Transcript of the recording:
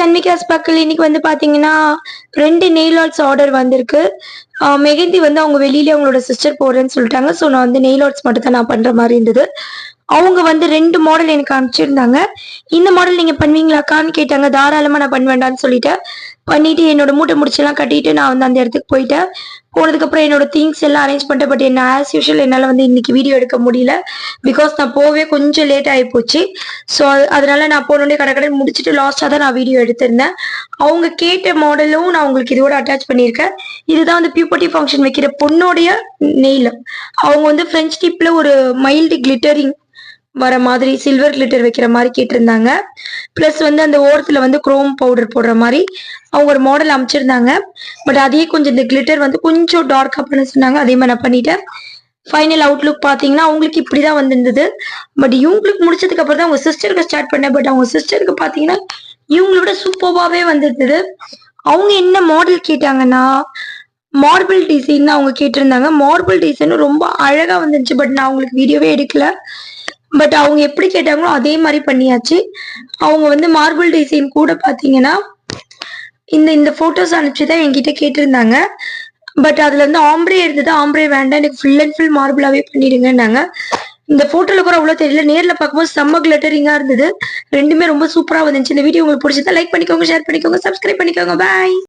சன்மிகாஸ் பக்கல் இன்னைக்கு வந்து பாத்தீங்கன்னா 2 நெயில் ஆர்ட்ஸ் ஆர்டர் வந்திருக்கு. மெஹந்தி வந்து அவங்க வெளியில அவங்களோட சிஸ்டர் போடுறேன்னு சொல்லிட்டாங்க. ஸோ நான் வந்து நெயில் ஆர்ட்ஸ் மட்டும் தான் நான் பண்ற மாதிரி இருந்தது. அவங்க வந்து 2 மாடல் எனக்கு அனுப்பிச்சிருந்தாங்க. இந்த மாடல் நீங்க பண்ணுவீங்களாக்கான்னு கேட்டாங்க. தாராளமா நான் பண்ணுவேண்டான்னு சொல்லிட்டேன். பண்ணிட்டு என்னோட மூட்டை முடிச்செல்லாம் கட்டிட்டு நான் வந்து அந்த இடத்துக்கு போயிட்டேன். போனதுக்கப்புறம் என்னோட திங்ஸ் எல்லாம் அரேஞ்ச் பண்ணிட்டேன். பட் என்ன ஆஸ் யூஷுவல் என்னால் வந்து இன்னைக்கு வீடியோ எடுக்க முடியல. பிகாஸ் நான் போவே கொஞ்சம் லேட் ஆகி போச்சு. ஸோ அதனால நான் போனோடனே கடை முடிச்சுட்டு லாஸ்ட்டாக தான் நான் வீடியோ எடுத்திருந்தேன். அவங்க கேட்ட மாடலும் நான் உங்களுக்கு இதோட அட்டாச் பண்ணியிருக்கேன். இதுதான் வந்து பியூபர்ட்டி ஃபங்க்ஷன் வைக்கிற பொண்ணோடைய நெயில். அவங்க வந்து ஃப்ரெஞ்ச் டிப்ல ஒரு மைல்டு கிளிட்டரிங் வர மாதிரி சில்வர் கிளிட்டர் வைக்கிற மாதிரி கேட்டிருந்தாங்க. பிளஸ் வந்து அந்த ஓரத்துல வந்து குரோம் பவுடர் போடுற மாதிரி அவங்க ஒரு மாடல் அமைச்சிருந்தாங்க. பட் அதே கொஞ்சம் இந்த கிளிட்டர் வந்து கொஞ்சம் டார்க்கா பண்ண சொன்னாங்க. அதே மாதிரி நான் பண்ணிட்டேன். ஃபைனல் அவுட்லுக் பாத்தீங்கன்னா அவங்களுக்கு இப்படிதான் வந்திருந்தது. பட் இவங்களுக்கு முடிச்சதுக்கு அப்புறம் தான் அவங்க சிஸ்டருக்கு ஸ்டார்ட் பண்ணேன். பட் அவங்க சிஸ்டருக்கு பாத்தீங்கன்னா இவங்களோட சூப்பர்வாவே வந்திருந்தது. அவங்க என்ன மாடல் கேட்டாங்கன்னா மார்பிள் டிசைன் அவங்க கேட்டிருந்தாங்க. மார்பிள் டிசைன் ரொம்ப அழகா வந்துருச்சு. பட் நான் அவங்களுக்கு வீடியோவே எடுக்கல. பட் அவங்க எப்படி கேட்டாங்களோ அதே மாதிரி பண்ணியாச்சு. அவங்க வந்து மார்பிள் டிசைன் கூட பாத்தீங்கன்னா இந்த போட்டோஸ் அனுப்பிச்சுதான் என்கிட்ட கேட்டிருந்தாங்க. பட் அதுல வந்து ஆம்ப்ரே இருந்தது. ஆம்ப்ரே வேண்டாம், எனக்கு ஃபுல் அண்ட் ஃபுல் மார்பிளாவே பண்ணிடுங்கன்னாங்க. இந்த போட்டோல கூட அவ்வளவு தெரியல, நேர்ல பார்க்கும்போது செம்ம கிளட்டரிங்கா இருந்தது. ரெண்டுமே ரொம்ப சூப்பரா வந்துச்சு. இந்த வீடியோ உங்களுக்கு பிடிச்சதா லைக் பண்ணிக்கோங்க, ஷேர் பண்ணிக்கோங்க, சப்ஸ்கிரைப் பண்ணிக்கோங்க. பாய்.